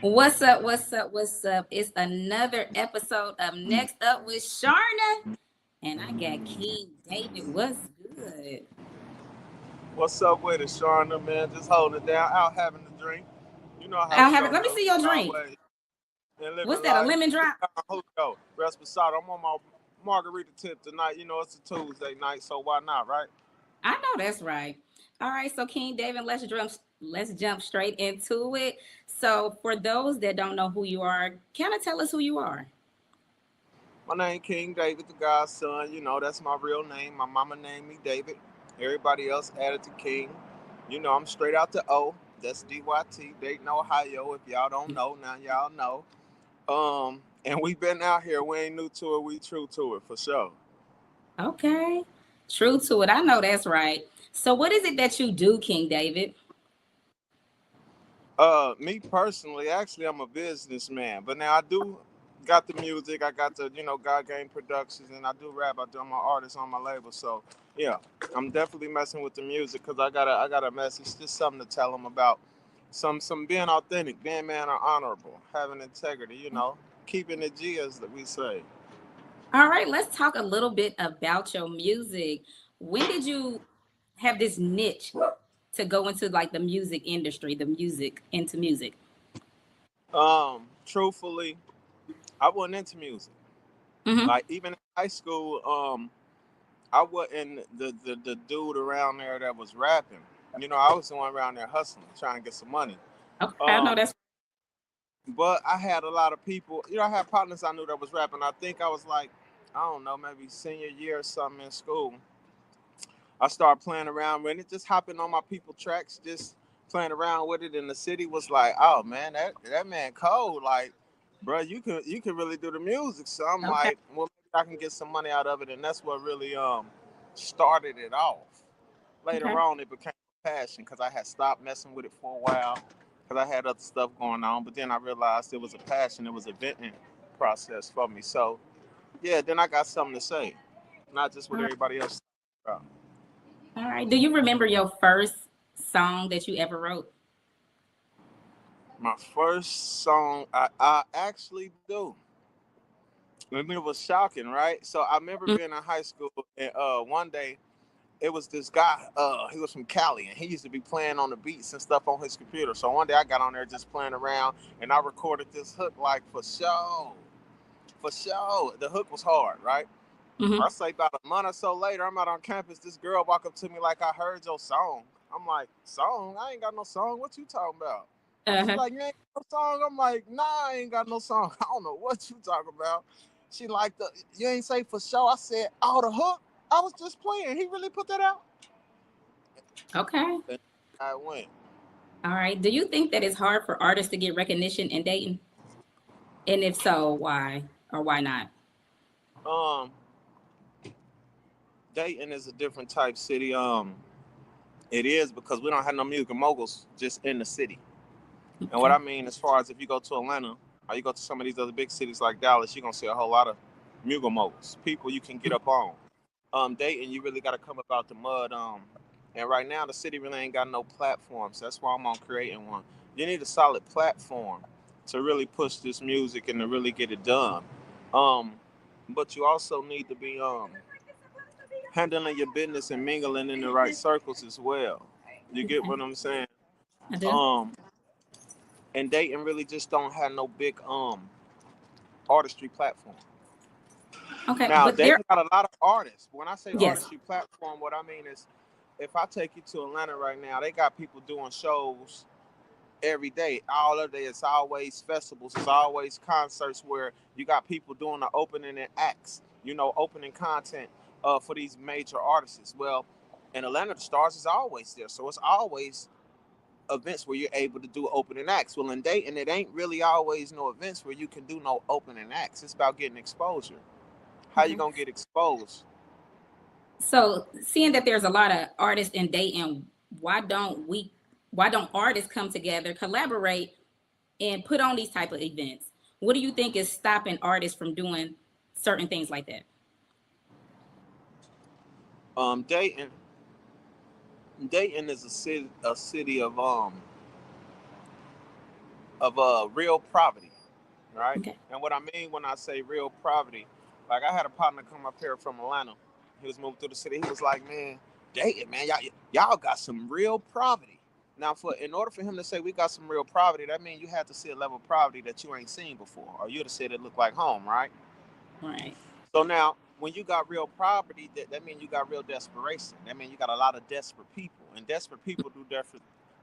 What's up? What's up? What's up? It's another episode of Next Up with Charna, and I got King David. What's good? What's up with it, Charna, man? Just holding it down, out having a drink. You know how I'll have it. show Let me do. see your drink. Always and living What's that? A life. lemon drop? Julio, Resposado. I'm on my margarita tip tonight. You know, it's a Tuesday night, so why not, right? I know that's right. All right, so King David, let's jump straight into it. So, for those that don't know who you are, kind of tell us who you are. My name King David, the God's son. You know, that's my real name. My mama named me David. Everybody else added to King. You know, I'm straight out the O. That's DYT, Dayton, Ohio. If y'all don't know, now y'all know. And we've been out here. We ain't new to it. We true to it for sure. Okay, true to it. I know that's right. So, what is it that you do, King David? Me personally, actually, I'm a businessman, but now I do got the music. I got the God Game Productions, and I do rap. I'm an artist on my label, so yeah, I'm definitely messing with the music because I got a message, just something to tell them about some being authentic, being man or honorable, having integrity, keeping the G as that we say. All right, let's talk a little bit about your music. When did you have this niche to go into like the music industry, the music into music? Truthfully, I wasn't into music. Mm-hmm. Like even in high school, I wasn't the dude around there that was rapping. I was the one around there hustling, trying to get some money. Okay, I know Um, that's but I had a lot of people. I had partners I knew that was rapping. I think I was like, I don't know, maybe senior year or something in school. I started playing around with it, just hopping on my people tracks, just playing around with it. And the city was like, "Oh man, that man cold. Like, bro, you can really do the music." So I'm okay. like, "Well, maybe I can get some money out of it," and that's what really started it off. Later Okay. on, it became a passion because I had stopped messing with it for a while because I had other stuff going on. But then I realized it was a passion. It was a venting process for me. So yeah, then I got something to say, not just what All right. everybody else. About. All right. Do you remember your first song that you ever wrote? My first song, I actually do. I mean, it was shocking, right? So I remember Mm. being in high school, and one day it was this guy. He was from Cali, and he used to be playing on the beats and stuff on his computer. So one day I got on there just playing around, and I recorded this hook like for show, for show. The hook was hard, right? Mm-hmm. I say about a month or so later, I'm out on campus. This girl walk up to me like, "I heard your song." I'm like, "Song? I ain't got no song. What you talking about?" She Uh-huh. like, "You ain't got no song?" I'm like, "Nah, I ain't got no song." I don't know what you talking about. She like, you ain't say for sure. I said, "Oh, the hook. I was just playing. He really put that out." Okay. And I went. All right. Do you think that it's hard for artists to get recognition in dating? And if so, why or why not? Um, Dayton is a different type city. It is because we don't have no music moguls just in the city. And what Okay. I mean, as far as if you go to Atlanta or you go to some of these other big cities like Dallas, you're gonna see a whole lot of music moguls, people you can get up on. Dayton, you really got to come up out the mud. And right now the city really ain't got no platforms. That's why I'm on creating one. You need a solid platform to really push this music and to really get it done. Um, but you also need to be handling your business and mingling in the right circles as well. You get Okay. what I'm saying? I do. Um, and Dayton really just don't have no big artistry platform. Okay. Now But there, Dayton got a lot of artists. When I say yes. artistry platform, what I mean is if I take you to Atlanta right now, they got people doing shows every day. All of day, it's always festivals, it's always concerts where you got people doing the opening and acts, opening content for these major artists. Well, in Atlanta, the stars is always there, so it's always events where you're able to do opening acts. Well, in Dayton, it ain't really always no events where you can do no opening acts. It's about getting exposure. How you Okay. gonna get exposed? So seeing that there's a lot of artists in dating, why don't we? Why don't artists come together, collaborate, and put on these type of events? What do you think is stopping artists from doing certain things like that? Dayton, Dayton is a city of real poverty, right? Okay. And what I mean when I say real poverty, like I had a partner come up here from Atlanta. He was moving through the city. He was like, "Man, dating, man, y'all got some real poverty." Now, in order for him to say we got some real poverty, that means you had to see a level of poverty that you ain't seen before, or you'd have said it looked like home, right? Right. So now, when you got real poverty, that means you got real desperation. That means you got a lot of desperate people, and desperate people do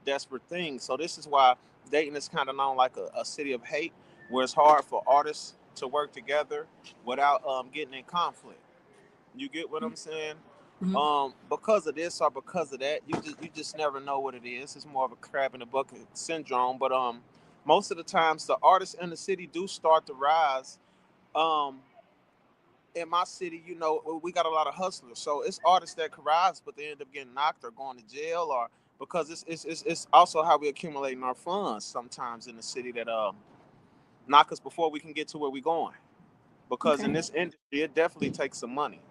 desperate things. So this is why Dayton is kind of known like a city of hate, where it's hard for artists to work together without getting in conflict. You get what I'm saying? Mm-hmm. Because of this or because of that, you just never know what it is. It's more of a crab in the bucket syndrome. But most of the times, the artists in the city do start to rise. Um, in my city, we got a lot of hustlers. So it's artists that can rise, but they end up getting knocked or going to jail, or because it's also how we accumulating our funds sometimes in the city that knock us before we can get to where we're going. Because in Okay. this industry, it definitely takes some money.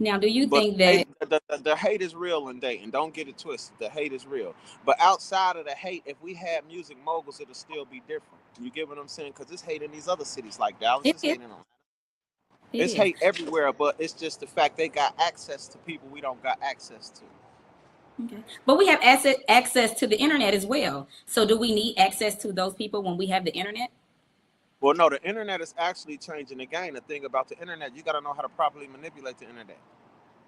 Now, do you But think that the hate is real in Dayton. Don't get it twisted. The hate is real. But outside of the hate, if we had music moguls, it'll still be different. You get what I'm saying? Because it's hate in these other cities like Dallas. it It's is? hate in Atlanta. It It's is. hate everywhere, but it's just the fact they got access to people we don't got access to. Okay. But we have access to the internet as well. So do we need access to those people when we have the internet? Well, no, the internet is actually changing the game. The thing about the internet, you got to know how to properly manipulate the internet.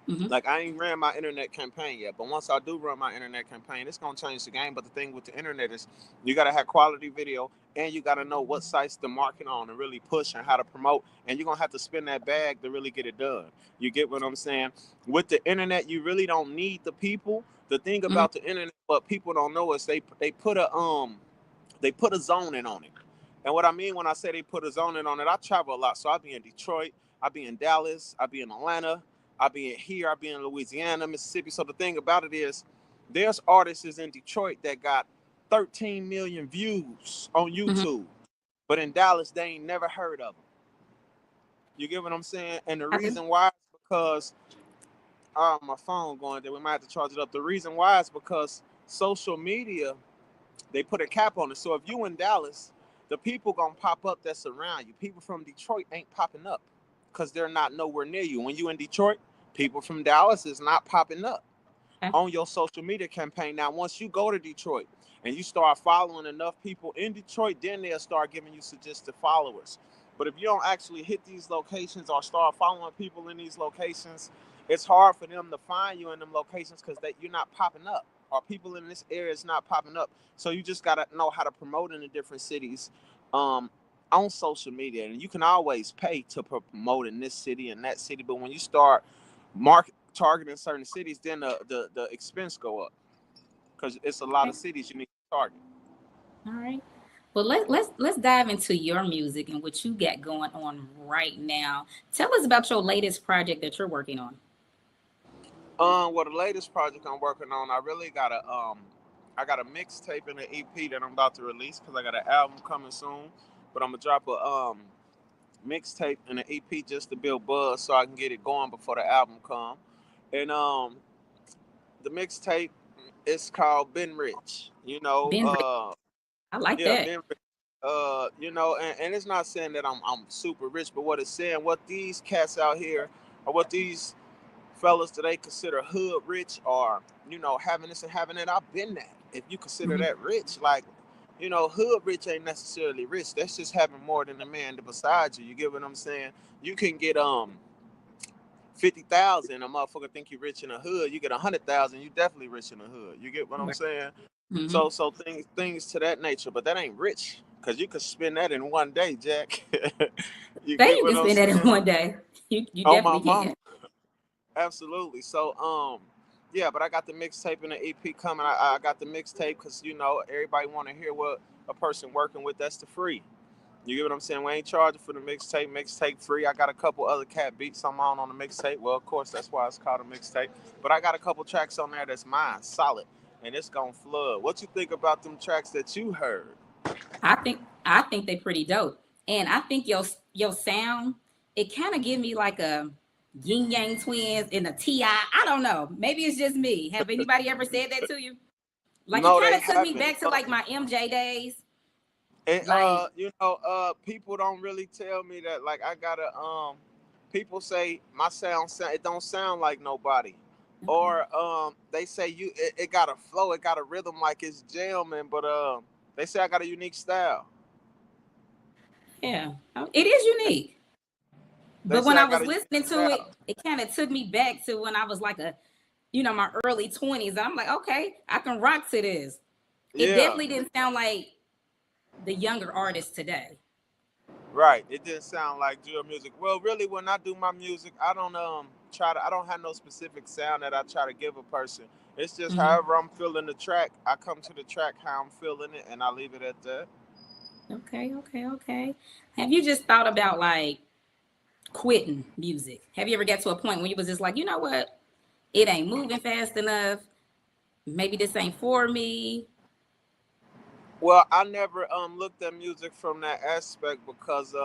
Mm-hmm. Like I ain't ran my internet campaign yet, but once I do run my internet campaign, it's gonna change the game. But the thing with the internet is you gotta have quality video and you gotta know what sites to market on and really push and how to promote. And you're gonna have to spend that bag to really get it done. You get what I'm saying? With the internet, you really don't need the people. The thing Mm-hmm. about the internet, what people don't know is they put a zoning on it. And what I mean when I say they put a zoning on it, I travel a lot. So I'll be in Detroit, I'll be in Dallas, I'll be in Atlanta, I'll be in here, I'll be in Louisiana, Mississippi. So the thing about it is there's artists in Detroit that got 13 million views on Mm-hmm. YouTube. But in Dallas, they ain't never heard of them. You get what I'm saying? And the I do. reason why is because my phone going there. We might have to charge it up. The reason why is because social media, they put a cap on it. So if you in Dallas, the people gonna pop up that's around you. People from Detroit ain't popping up because they're not nowhere near you. When you in Detroit, people from Dallas is not popping up Okay. on your social media campaign. Now, once you go to Detroit and you start following enough people in Detroit, then they'll start giving you suggested followers. But if you don't actually hit these locations or start following people in these locations, it's hard for them to find you in them locations because you're not popping up or people in this area is not popping up. So you just got to know how to promote in the different cities um, on social media. And you can always pay to promote in this city and that city. But when you start targeting certain cities, then the expense go up because it's a lot Okay. of cities you need to target. All right. Well, let's dive into your music and what you got going on right now. Tell us about your latest project that you're working on. Well, the latest project I'm working on, I got a mixtape and an EP that I'm about to release because I got an album coming soon. But I'm gonna drop a mixtape and an EP just to build buzz so I can get it going before the album come. And the mixtape is called Been Rich. Ben Rick, I like Yeah, that. Been Rich. And it's not saying that I'm super rich, but what it's saying, what these cats out here, or what these fellas that they consider hood rich, or having this and having that. I've been that. If you consider Mm-hmm. that rich, like hood rich ain't necessarily rich. That's just having more than the man beside you. You get what I'm saying? You can get 50,000, a motherfucker think you rich in the hood. You get 100,000, you definitely rich in the hood. You get what I'm Right. saying? Mm-hmm. So things to that nature, but that ain't rich because you could spend that in one day, Jack. You Say get you what can I'm spend that in saying? one day. You On my definitely mama, can. absolutely. So yeah, but I got the mixtape and the EP coming. I got the mixtape because everybody want to hear what a person working with. That's the free. You get what I'm saying? We ain't charging for the mixtape. Mixtape free. I got a couple other cat beats I'm on the mixtape. Well, of course, that's why it's called a mixtape. But I got a couple tracks on there that's mine, solid, and it's gonna flood. What you think about them tracks that you heard? I think they pretty dope, and I think your sound it kind of give me like a yin yang twins and a Ti. I don't know. Maybe it's just me. Have anybody ever said that to you? Like it No, kind they of took me haven't. back to like my MJ days. And Like, people don't really tell me that. Like I gotta people say my sound it don't sound like nobody. okay, Or they say it got a flow, it got a rhythm like it's jamming, but they say I got a unique style. yeah, it is unique. They But say when I I got was a unique listening to it, style. it kind of took me back to when I was like my early 20s. I'm like, okay, I can rock to this. It Yeah. definitely didn't sound like the younger artists today. Right. It didn't sound like drill music. Well, really, when I do my music, I don't I don't have no specific sound that I try to give a person. It's just Hmm. however I'm feeling the track. I come to the track how I'm feeling it, and I leave it at that. Okay, okay, okay. Have you just thought about like quitting music? Have you ever got to a point when you was just like, you know what? It ain't moving fast enough. Maybe this ain't for me. Well, I never looked at music from that aspect because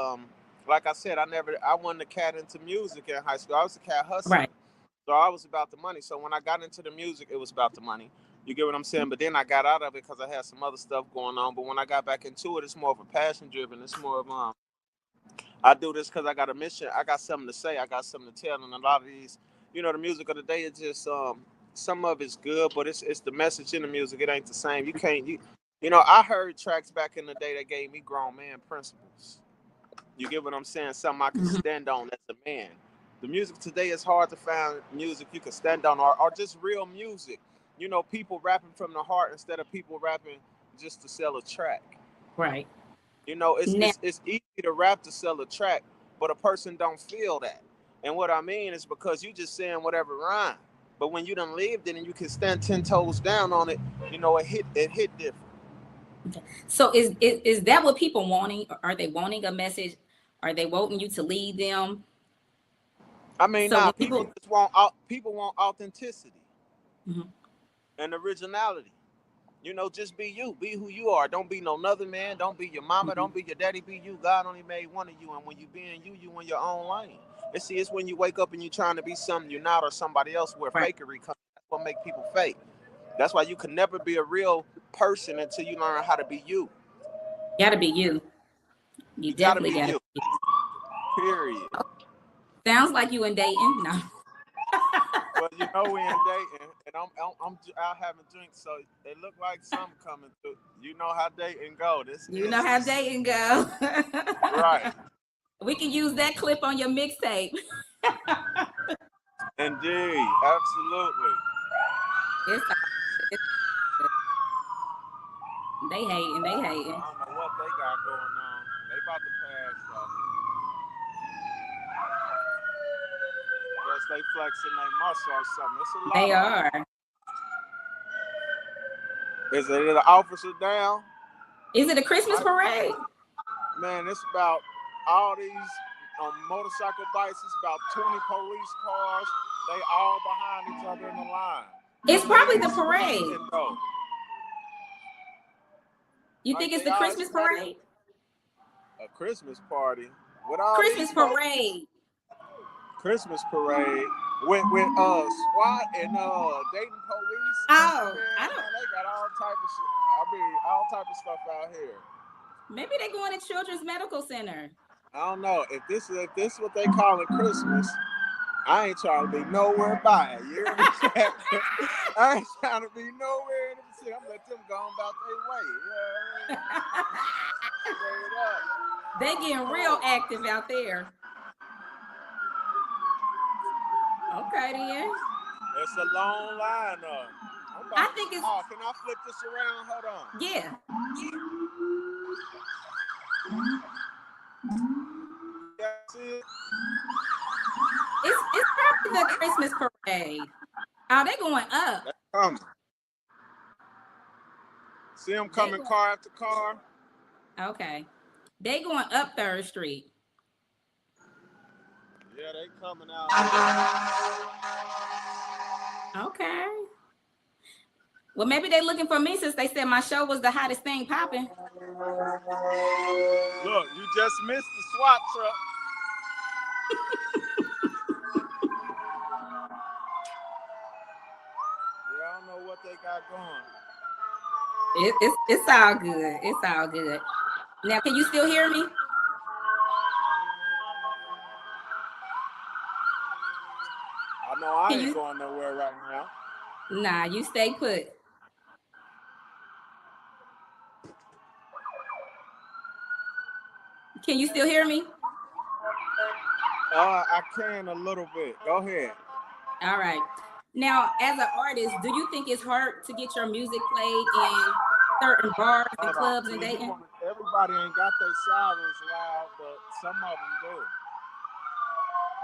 like I said, I wasn't a cat into music in high school. I was a cat Right. hustling. So I was about the money. So when I got into the music, it was about the money. You get what I'm saying? But then I got out of it because I had some other stuff going on. But when I got back into it, it's more of a passion driven. It's more of I do this because I got a mission. I got something to say. I got something to tell. And a lot of these, the music of the day is just some of it's good, but it's the message in the music. It ain't the same. You can't I heard tracks back in the day that gave me grown man principles. You get what I'm saying? Something I can Mhm. stand on as a man. The music today is hard to find music you can stand on, or just real music. People rapping from the heart instead of people rapping just to sell a track. Right. It's Now, it's it's easy to rap to sell a track, but a person don't feel that. And what I mean is because you just saying whatever rhyme. But when you done lived it and you can stand 10 toes down on it, it hit different. so is that what people wanting? Are they wanting a message? Are they wanting you to lead them? I mean, So now when people people, just want people want authenticity mhm, and originality. Just be you. Be who you are. Don't be no other man. Don't be your mama. mhm, Don't be your daddy. Be you. God only made one of you. And when you being you, you in your own lane. It's when you wake up and you trying to be something you're not or somebody else where right, fakery comes. That's what make people fake. That's why you can never be a real person until you learn how to be you. gotta be you. You You gotta definitely be gotta you. be. Period. Sounds like you and dating. No. Well, we in dating, and I'm out having drinks, so it look like something coming through. You know how dating go. This You know is how dating go. right. We can use that clip on your mixtape. Indeed, absolutely. It's, it's they hating, they hating. I don't know what they got going on. They about to pass though. Guess they flexing their muscle or something. It's a lot They of them. are. Is it the officer down? Is it a Christmas I, parade? man, it's about all these motorcycle bikes. It's about 20 police cars. They all behind each other in the line. It's Like probably they the parade. speeding though. You think Like it's they the are. It's Christmas not even parade? a Christmas party with all these Christmas parade. Christmas parade with SWAT and Dayton police. Oh, I don't. Man, they got all type of shit. I mean, all type of stuff out here. Maybe they're going to Children's Medical Center. I don't know if this what they call it Christmas. I ain't trying to be nowhere by it. You hear me? I ain't trying to be nowhere in the city. I'm let them go on about their way. You know what I mean? Straight up. They getting real active out there. Okay, then. It's a long line though. I'm I about to. think it's Oh, can I flip this around? Hold on. yeah. Yeah, see it? It's probably the Christmas parade. Oh, they going up. That's coming. See them They coming going car after car. okay. They going up Third Street. Yeah, they coming out. Okay. Well, maybe they looking for me since they said my show was the hottest thing popping. Look, you just missed the SWAT truck. Yeah, I don't know what they got going. It's all good. It's all good. Now, can you still hear me? I know I Can ain't you? going nowhere right now. Nah, you stay put. Can you still hear me? I can a little bit. Go ahead. All right. Now, as an artist, do you think it's hard to get your music played in certain bars and Hold on. clubs in See, Dayton? everybody ain't got their sirens loud, but some of them do.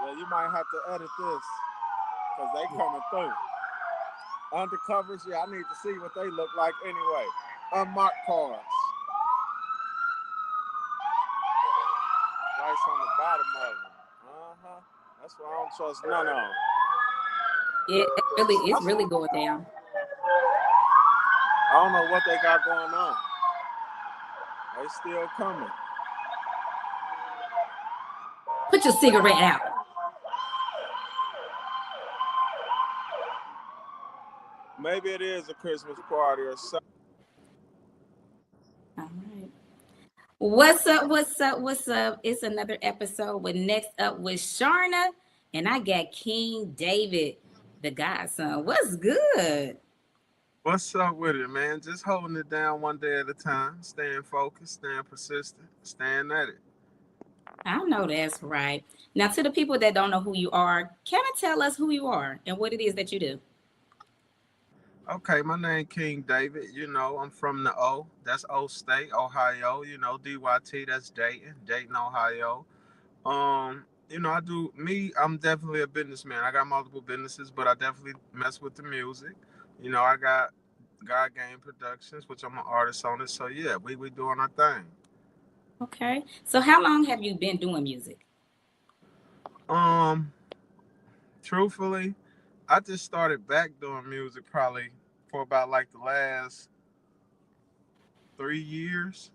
Yeah, you might have to edit this because they coming through. Undercovers, yeah, I need to see what they look like anyway. Unmarked cars. Lights on the bottom of them. Uh-huh. That's why I don't trust none of them. It's really going down. I don't know what they got going on. They still coming. Put your cigarette out. Maybe it is a Christmas party or something. All right. What's up? What's up? What's up? It's another episode with Next Up with Charna, and I got King David, the godson. What's good? What's up with it, man? Just holding it down one day at a time, staying focused, staying persistent, staying at it. I know that's right. Now, to the people that don't know who you are, can you tell us who you are and what it is that you do? Okay, my name King David. I'm from the O. That's O State, Ohio. DYT. That's Dayton, Dayton, Ohio. I do me. I'm definitely a businessman. I got multiple businesses, but I definitely mess with the music. I got God Game Productions, which I'm an artist on it. So yeah, we doing our thing. Okay. So, how long have you been doing music? Um, Truthfully, I just started back doing music probably for about like the last 3 years.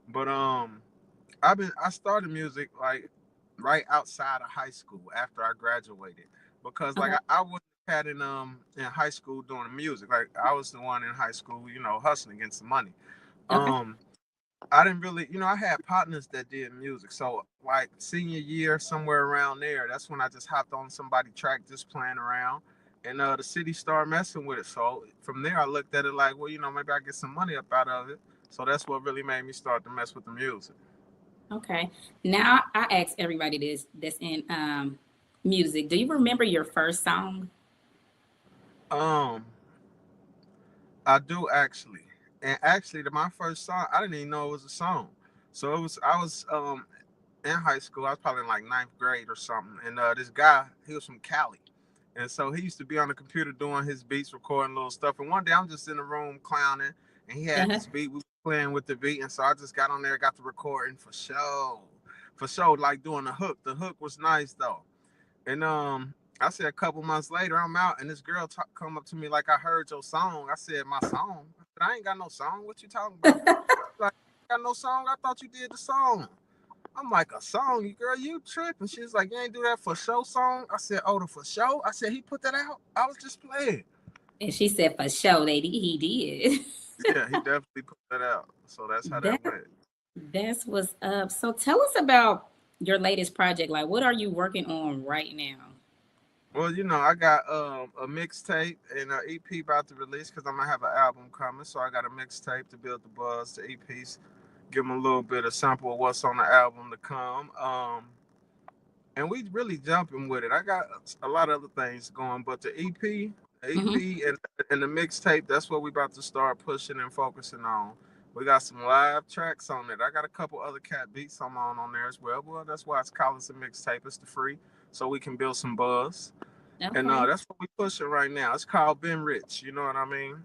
But I started music like right outside of high school after I graduated because like Okay. I was had in high school doing music. Like I was the one in high school, hustling against the money. Okay. Um I didn't really, I had partners that did music. So like senior year, somewhere around there, that's when I just hopped on somebody track just playing around. And the city started messing with it. So from there I looked at it like, well, maybe I get some money up out of it. So that's what really made me start to mess with the music. Okay. Now, I ask everybody this that's in music. Do you remember your first song? Um, I do actually. And actually my first song, I didn't even know it was a song. So I was in high school. I was probably in like ninth grade or something. And this guy, he was from Cali. And so he used to be on the computer doing his beats, recording little stuff. And one day I'm just in the room clowning, and he had Uh-huh. his beat. We were playing with the beat, and so I just got on there, got the recording for show, like doing the hook. The hook was nice though. And I said a couple months later, I'm out, and this girl come up to me like, I heard your song. I said, my song? I said, I ain't got no song. What you talking about? Like, I got no song. I thought you did the song. I'm like, a song, you girl, you tripping. She's like, you ain't do that for show song. I said, oh, the for show? I said, he put that out? I was just playing. And she said, for sure, he did. Yeah, he definitely put that out. So that's how That that went. that's what's up. So tell us about your latest project. Like, what are you working on right now? Well, I got a mixtape and an EP about to release because I'm gonna have an album coming. So I got a mixtape to build the buzz. The EPs, give them a little bit of sample of what's on the album to come. And we really jumping with it. I got a lot of other things going, but the Hmm. EP and the mixtape, that's what we about to start pushing and focusing on. We got some live tracks on it. I got a couple other cat beats on there as well. Well, that's why it's called a mixtape. It's the free, so we can build some buzz. And Okay. that's what we pushing right now. It's called Ben Rich. You know what I mean?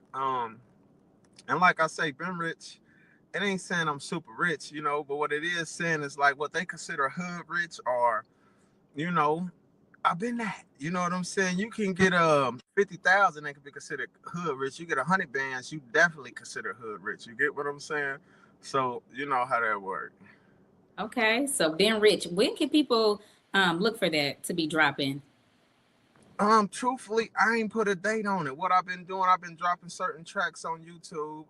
And like I say, Ben Rich, it ain't saying I'm super rich, but what it is saying is like what they consider hood rich or you know, I've been that. You know what I'm saying? You can get 50,000 that can be considered hood rich. You get 100 bands, you definitely consider hood rich. You get what I'm saying? So you know how that works. Okay. So Ben Rich, when can people look for that to be dropping? Truthfully, I ain't put a date on it. What I've been doing, I've been dropping certain tracks on YouTube,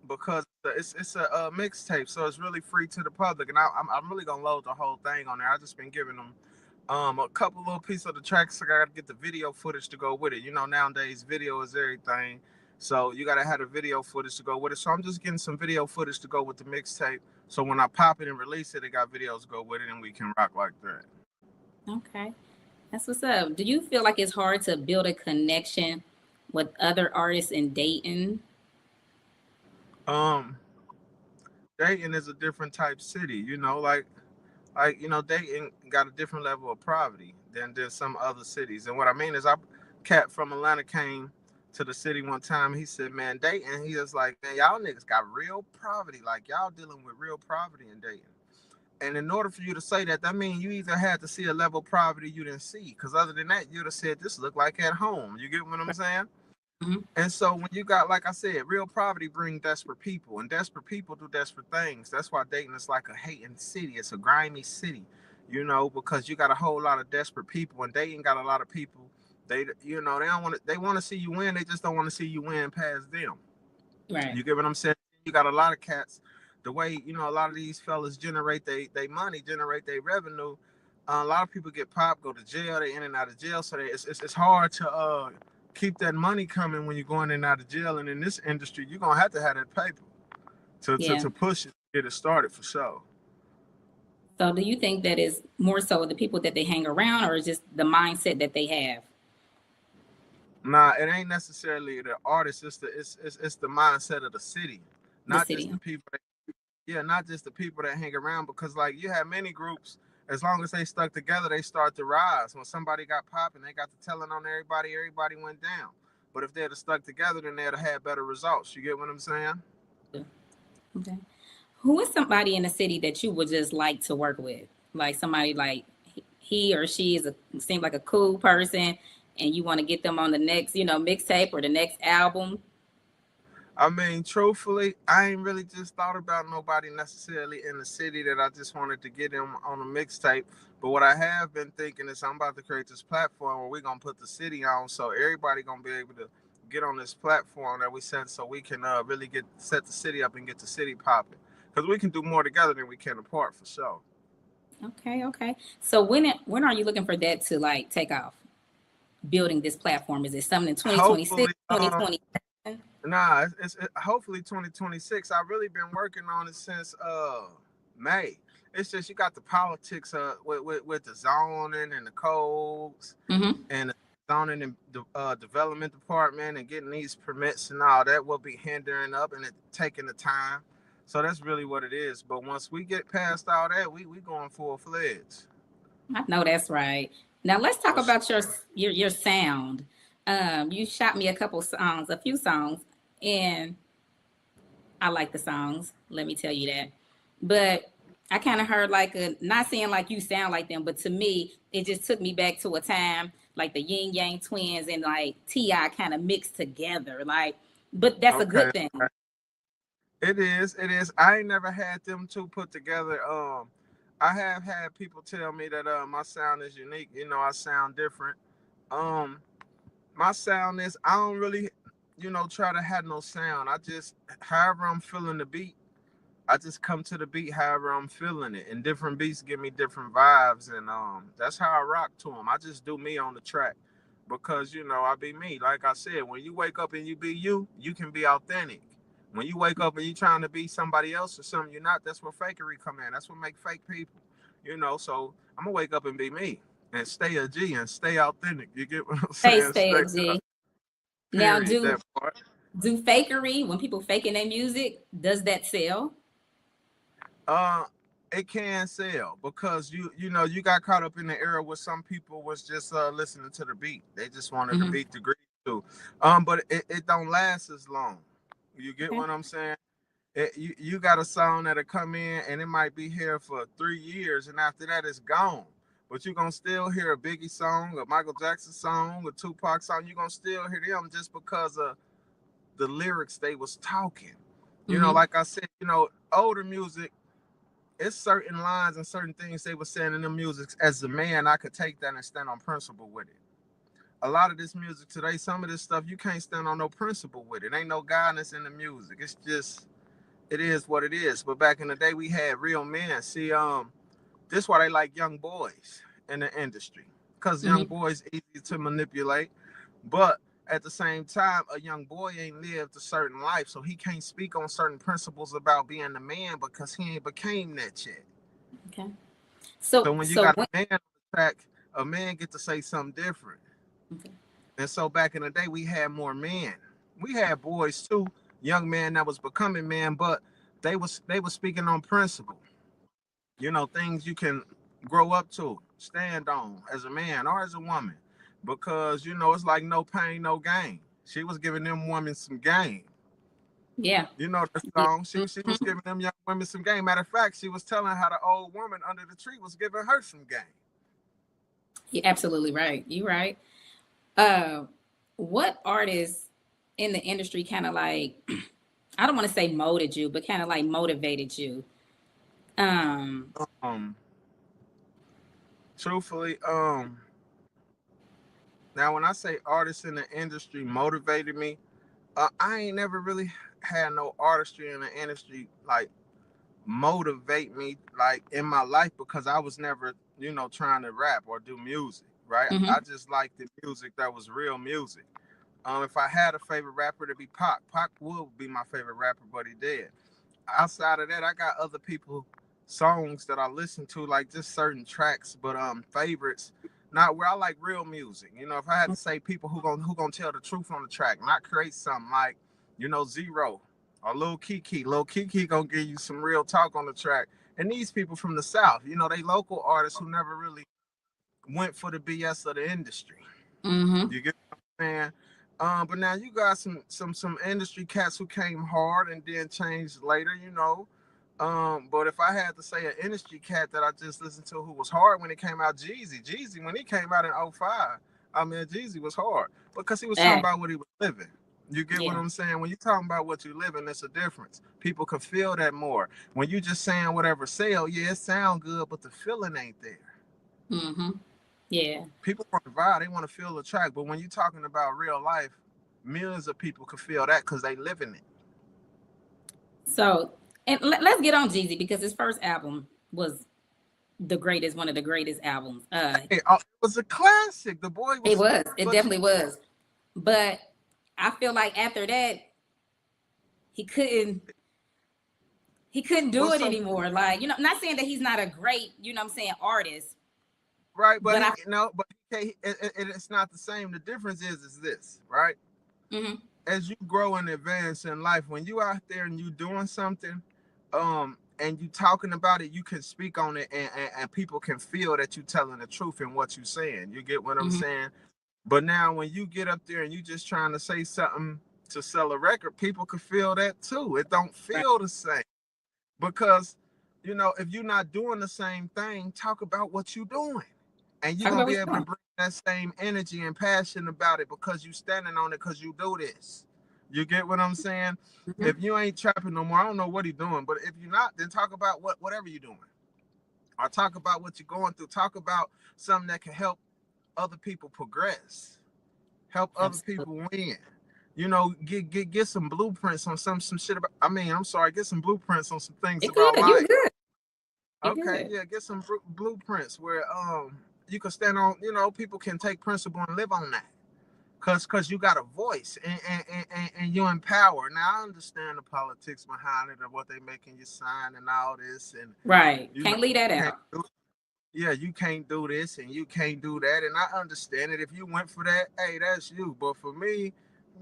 because it's a mixtape, so it's really free to the public, and I'm really gonna load the whole thing on there. I just been giving them a couple little pieces of the tracks. I gotta get the video footage to go with it. You know, nowadays video is everything, so you gotta have the video footage to go with it. So I'm just getting some video footage to go with the mixtape. So when I pop it and release it, it got videos to go with it, and we can rock like that. Okay. That's what's up. Do you feel like it's hard to build a connection with other artists in Dayton? Um, Dayton is a different type city, Dayton got a different level of poverty than some other cities. And what I mean is, I cat from Atlanta came to the city one time. He said, "Man, Dayton." He was like, "Man, y'all niggas got real poverty. Like y'all dealing with real poverty in Dayton." And in order for you to say that, that means you either had to see a level of poverty you didn't see, because other than that, you'd have said this look like at home. You get what I'm saying? Mhm. And so when you got, like I said, real poverty bring desperate people, and desperate people do desperate things. That's why Dayton is like a hating city. It's a grimy city, because you got a whole lot of desperate people, and Dayton got a lot of people. They don't want to. They want to see you win. They just don't want to see you win past them. Right. You get what I'm saying? You got a lot of cats. The way a lot of these fellas generate they money, generate their revenue. A lot of people get popped, go to jail. They in and out of jail, so it's hard to keep that money coming when you're going in and out of jail. And in this industry, you're gonna have to have that paper to to, Yeah. to push it, get it started for sure. So do you think that is more so the people that they hang around or is just the mindset that they have? Nah, it ain't necessarily the artist. It's the mindset of the city, The not just city. the people. Yeah, not just the people that hang around, because like you have many groups, as long as they stuck together, they start to rise. When somebody got popping, they got to telling on everybody went down. But if they'd have stuck together, then they'd have had better results. You get what I'm saying? Okay. Who is somebody in the city that you would just like to work with? Like somebody like he or she seems like a cool person and you want to get them on the next, mixtape or the next album. I mean, truthfully, I ain't really just thought about nobody necessarily in the city that I just wanted to get them on a mixtape. But what I have been thinking is I'm about to create this platform where we're gonna put the city on, so everybody gonna be able to get on this platform that we set, so we can really get set the city up and get the city popping. Because we can do more together than we can apart for sure. Okay, okay. So when are you looking for that to like take off? Building this platform? Is it something in 2026, Hopefully, 2020? nah, hopefully 2026. I've really been working on it since May. It's just you got the politics with the zoning and the codes Mm-hmm. and the zoning and the development department and getting these permits and all that will be hindering up and it taking the time. So that's really what it is. But once we get past all that, we going full fledged. I know that's right. Now let's talk For sure. about your sound. You shot me a couple songs, a few songs, and I like the songs. Let me tell you that. But I kind of heard like not saying like you sound like them, but to me, it just took me back to a time like the Yin Yang Twins and like Ti kind of mixed together. Like, but that's a good Okay. thing. It is. It is. I ain't never had them two put together. I have had people tell me that my sound is unique. I sound different. Um, my sound is I don't really, try to have no sound. I just however I'm feeling the beat, I just come to the beat however I'm feeling it. And different beats give me different vibes, and that's how I rock to them. I just do me on the track because I be me. Like I said, when you wake up and you be you, you can be authentic. When you wake up and you trying to be somebody else or something you're not, that's where fakery come in. That's what make fake people. So I'm gonna wake up and be me and stay a G and stay authentic. You get what I'm saying? Stay a Straight up. G. Now Period. do That part. do fakery when people faking their music, does that sell? Uh, it can sell because you got caught up in the era where some people was just listening to the beat. They just wanted the Mm-hmm. beat to agree to. But it don't last as long. You get Okay. what I'm saying? You got a song that'll come in and it might be here for 3 years, and after that it's gone. But you're gonna still hear a Biggie song, a Michael Jackson song, a Tupac song. You're gonna still hear them just because of the lyrics they was talking. Mm-hmm. Like I said, older music, it's certain lines and certain things they were saying in the music. As a man, I could take that and stand on principle with it. a lot of this music today, some of this stuff, you can't stand on no principle with it. Ain't no guidance in the music. It's just, it is what it is. But back in the day, we had real men. See, this why they like young boys in the industry, because young Hmm. boys easy to manipulate. But at the same time, a young boy ain't lived a certain life, so he can't speak on certain principles about being a man because he ain't became that yet. Okay. So So when you so got when, a man on the track, a man get to say something different. okay. And so back in the day, we had more men. We had boys too, young men that was becoming men, but they was speaking on principle. Things you can grow up to, stand on as a man or as a woman, because it's like no pain, no gain. She was giving them women some game. Yeah. You know the Yeah. song. She was Mhm. giving them young women some game. Matter of fact, she was telling how the old woman under the tree was giving her some game. You're absolutely right. You're right. Uh, what artists in the industry kind of like, I don't want to say molded you, but kind of like motivated you? Um, Um, Truthfully, now when I say artists in the industry motivated me, I ain't never really had no artistry in the industry like motivate me like in my life, because I was never, trying to rap or do music, right? I mhm. just liked the music that was real music. If I had a favorite rapper, to be Pac. Pac would be my favorite rapper, but he dead. Outside of that, I got other people songs that I listen to, like just certain tracks, but favorites. Not where I like real music. If I had to say people who gonna tell the truth on the track, not create something like, Zero or Lil Kiki. Lil Kiki gonna give you some real talk on the track. And these people from the South, they local artists who never really went for the BS of the industry. Mhm. You get what I'm saying? But now you got some industry cats who came hard and then changed later. But if I had to say an industry cat that I just listened to who was hard when it came out, Jeezy when he came out in '05, I mean Jeezy was hard because he was talking Eh, about what he was living. You get what yeah. I'm saying? When you're talking about what you live in, it's a difference. People can feel that more. When you just saying whatever sell, yeah, it sound good, but the feeling ain't there. Mhm. Yeah. People want to vibe, they want to feel the track, but when you're talking about real life, millions of people can feel that because they live in it. So, and let's get on Jeezy because his first album was the greatest, one of the greatest albums. Hey, it was a classic. The boy It was, was. It but definitely was. But I feel like after that, he couldn't he couldn't do well, it so anymore. Like, not saying that he's not a great, what I'm saying, artist, right, but but he, I but it's not the same. The difference is this, right? mhm, As you grow and advance in life, when you out there and you doing something, and you talking about it, you can speak on it, and people can feel that you telling the truth in what you saying. You get what I'm mhm, saying? But now when you get up there and you just trying to say something to sell a record, people could feel that too. It don't right. feel the same because if you're not doing the same thing, talk about what you're doing. And you're Talk gonna about be what able you're to doing. bring that same energy and passion about it because you standing on it because you do this. You get what I'm saying? Mhm. If you ain't trapping no more, I don't know what he's doing, but if you're not, then talk about whatever you're doing. Or talk about what you're going through. Talk about something that can help other people progress, help other Absolutely. people win. Get some blueprints on some shit about. I mean, I'm sorry, get some blueprints on some things You're about good. You're life. good. You're Okay, good. yeah, get some blueprints where you can stand on. People can take principle and live on that. Cause you got a voice and you empower. Now I understand the politics behind it and what they making you sign and all this and Right. you know Can't leave that can't out. do yeah, you can't do this and you can't do that. And I understand it. If you went for that, hey, that's you. But for me,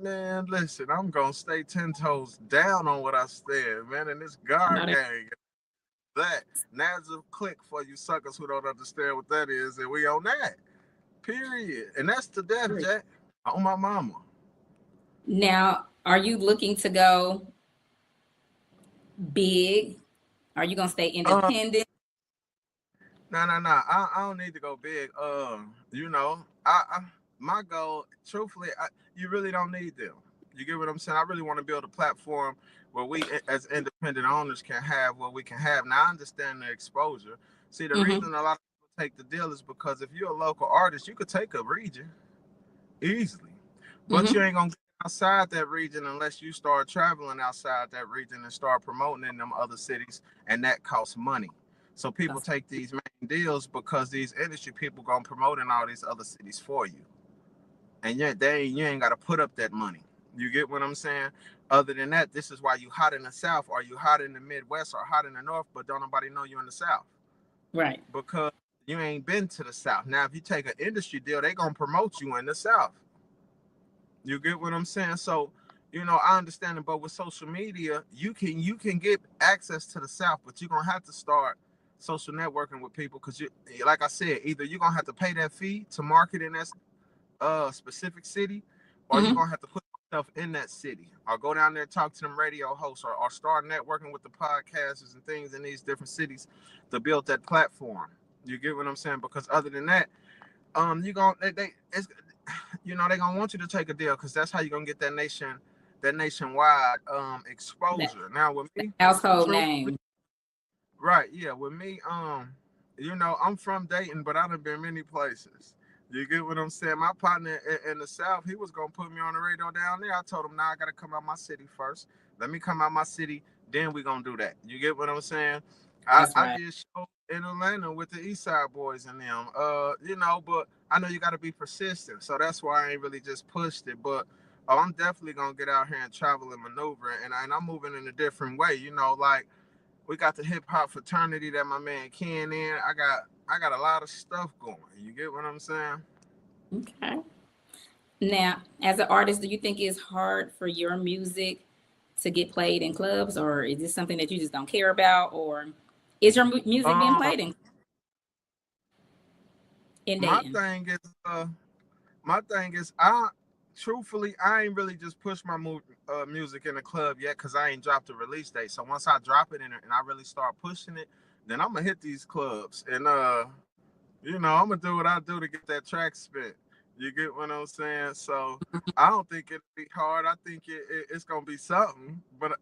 man, listen, I'm gonna stay 10 toes down on what I stand, man. And this I know guard that. gang, that Nazareth click for you suckers who don't understand what that is, and we on that. Period. And that's the death, Jack. On my mama. Now, are you looking to go big? Are you gonna stay Uh, independent? no. I don't need to go big. I my goal, truthfully, you really don't need them. You get what I'm saying? I really want to build a platform where we, as independent owners, can have what we can have. Now, I understand the exposure. See, the Mm-hmm. reason a lot of people take the deal is because if you're a local artist, you could take a region. easily. But you Mm-hmm. ain't gonna get outside that region unless you start traveling outside that region and start promoting in them other cities, and that costs money. So people take these main deals because these industry people gonna promote in all these other cities for you, and yet you ain't gotta put up that money. You get what I'm saying? Other than that, this is why you hot in the South, or you hot in the Midwest, or hot in the North, but don't nobody know you in the South Right. because you ain't been to the South. Now, if you take an industry deal, they gonna promote you in the South. You get what I'm saying? So, I understand it, but with social media, you can get access to the South, but you're gonna have to start social networking with people because like I said, either you're gonna have to pay that fee to market in that specific city, or you're Mm-hmm. gonna have to put yourself in that city, or go down there and talk to them radio hosts, or start networking with the podcasters and things in these different cities to build that platform. You get what I'm saying? Because other than that, you gonna they it's they gonna want you to take a deal because that's how you're gonna get that nationwide That exposure. Now with me, household truthfully, name. right, yeah, with me, I'm from Dayton, but I done been many places. You get what I'm saying? My partner in the South, he was gonna put me on the radio down there. I told him, nah, I gotta come out my city first. Let me come out my city, then we gonna do that. You get what I'm saying? That's I right. did show in Atlanta with the East Side Boys and them. But I know you gotta be persistent, so that's why I ain't really just pushed it. But I'm definitely gonna get out here and travel and maneuver, and I'm moving in a different way. Like we got the hip hop fraternity that my man Ken in. I got a lot of stuff going. You get what I'm saying? Okay. Now, as an artist, do you think it's hard for your music to get played in clubs, or is this something that you just don't care about, or is your music being Um, played in my Dayton? thing is, my thing is, I ain't really just push my music in the club yet because I ain't dropped a release date. So once I drop it and I really start pushing it, then I'm gonna hit these clubs and I'm gonna do what I do to get that track spent. You get what I'm saying? So I don't think it'll be hard. I think it's gonna be something, but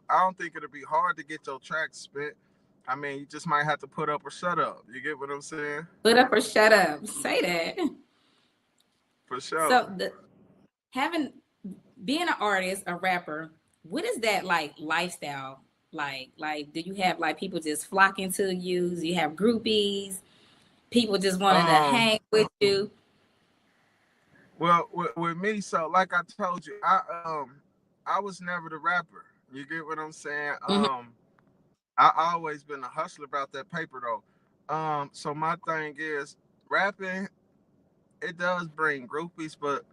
I don't think it'll be hard to get your track spent. I mean, you just might have to put up or shut up. You get what I'm saying? Put up or shut up. Say that. For sure. So the having being an artist, a rapper, what is that like lifestyle like? Like, do you have like people just flocking to you? Do you have groupies? People just wanting to Um. hang with you? Well, with me, so like I told you, I was never the rapper. You get what I'm saying? Hmm. I always been a hustler about that paper though. So my thing is rapping. It does bring groupies, but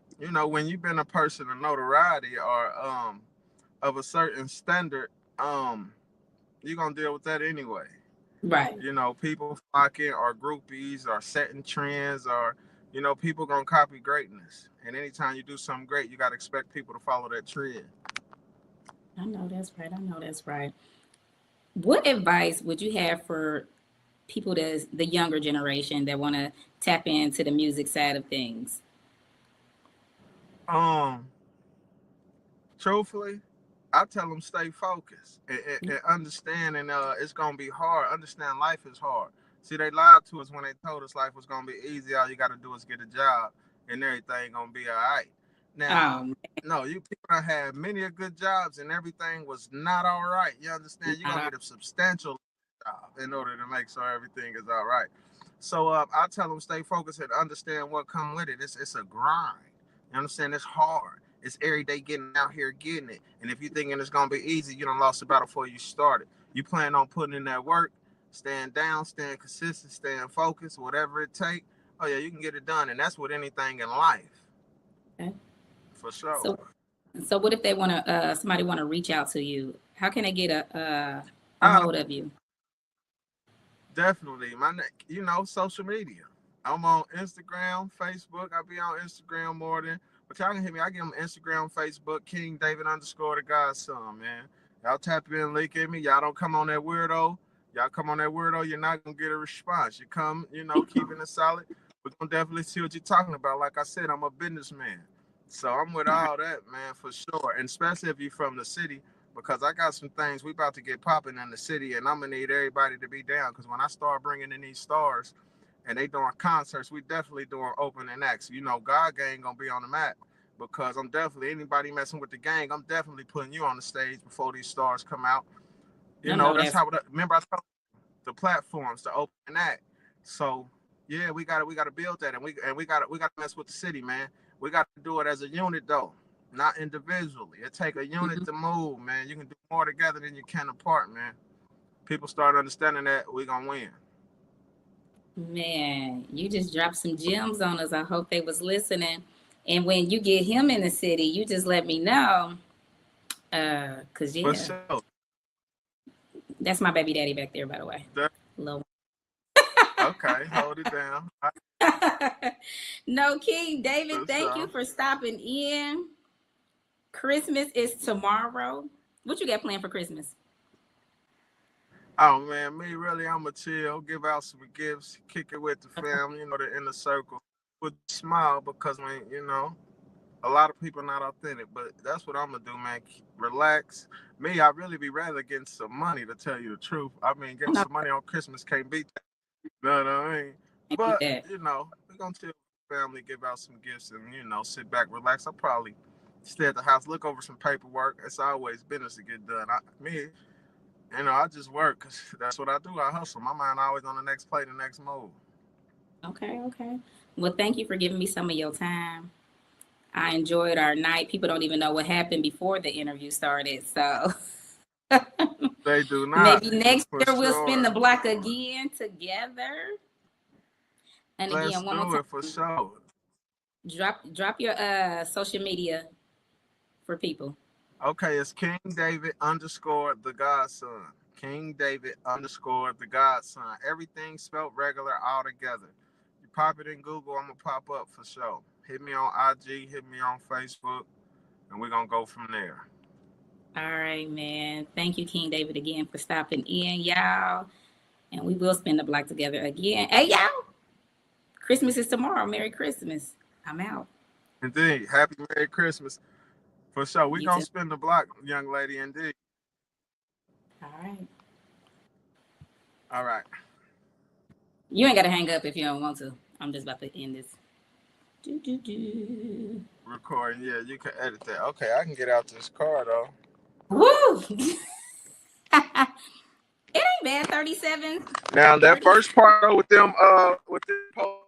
when you've been a person of notoriety or of a certain standard, you're gonna deal with that anyway. Right. People flocking or groupies or setting trends or people gonna copy greatness. And anytime you do something great, you gotta expect people to follow that trend. I know that's right. I know that's right. What advice would you have for people that's the younger generation that want to tap into the music side of things? Um, Truthfully, I tell them stay focused and understand, and it's gonna be hard. Understand life is hard. See, they lied to us when they told us life was gonna be easy. All you gotta do is get a job, and everything gonna be all right. Now, Um, no, you people have many a good jobs, and everything was not all right. You understand? You're not gonna all- need a substantial job in order to make sure everything is all right. So I tell them stay focused and understand what come with it. It's a grind. You understand? It's hard. It's every day getting out here getting it. And if you're thinking it's gonna be easy, you done lost the battle before you started. You plan on putting in that work, staying down, staying consistent, staying focused, whatever it take. Oh yeah, you can get it done, and that's with anything in life, okay. for sure. So, so what if they want to, somebody want to reach out to you? How can they get a Uh, hold of you? Definitely, social media. I'm on Instagram, Facebook. I be on Instagram more than, but y'all can hit me. I give them Instagram, Facebook, King David underscore the Godson, man. Y'all tap in, link at me. Y'all don't come on that weirdo. Y'all come on that weirdo, you're not gonna get a response. You come, keeping it solid. We're gonna definitely see what you're talking about. Like I said, I'm a businessman, so I'm with All right. all that, man, for sure. And especially if you're from the city, because I got some things we about to get popping in the city, and I'm gonna need everybody to be down. Because when I start bringing in these stars, and they doing concerts, we definitely doing opening acts. You know, God Gang gonna be on the map because I'm definitely anybody messing with the gang. I'm definitely putting you on the stage before these stars come out. You I know, know that's that's how. Remember, I told the platforms to open act. So yeah, we gotta build that, and we gotta mess with the city, man. We gotta do it as a unit though, not individually. It take a unit mhm. to move, man. You can do more together than you can apart, man. People start understanding that we gonna win. Man, you just dropped some gems on us. I hope they was listening. And when you get him in the city, you just let me know. Cause For yeah, sure. that's my baby daddy back there, by the way. That- Lil. okay, hold it down. No, King David, For thank you sure. for stopping in. Christmas is tomorrow. What you got planned for Christmas? Oh man, me really, I'ma chill, give out some gifts, kick it with the Okay. family, the inner circle, with a smile because when a lot of people not authentic, but that's what I'm gonna do, man. Relax. Me, I really be rather getting some money to tell you the truth. I mean, I getting know some money on Christmas can't beat that. You know what I mean? I beat But that. we're gonna chill with the family, give out some gifts, and sit back, relax. I'll probably stay at the house, look over some paperwork. It's always business to get done. I just work 'cause that's what I do. I hustle. My mind always on the next play, the next move. Okay, okay. Well, thank you for giving me some of your time. I enjoyed our night. People don't even know what happened before the interview started. So They do not, maybe next for year we'll spin the sure. block again together. And Let's again, one more do time, it for sure. drop your social media for people. Okay, it's King David underscore the Godson. King David underscore the Godson. Everything spelled regular all together. You pop it in Google, I'm gonna pop up for sure. Hit me on IG, hit me on Facebook, and we're gonna go from there. All right, man. Thank you, King David, again for stopping in, y'all. And we will spend the block together again. Hey, y'all. Christmas is tomorrow. Merry Christmas. I'm out. Indeed. Happy Merry Christmas. For sure. We're You gonna too. spin the block, young lady, indeed. All right. All right. You ain't got to hang up if you don't want to. I'm just about to end this. Do, do, do. Recording. Yeah, you can edit that. Okay, I can get out this car though. Woo! It ain't bad. 37, Now that 30. first part though with them posts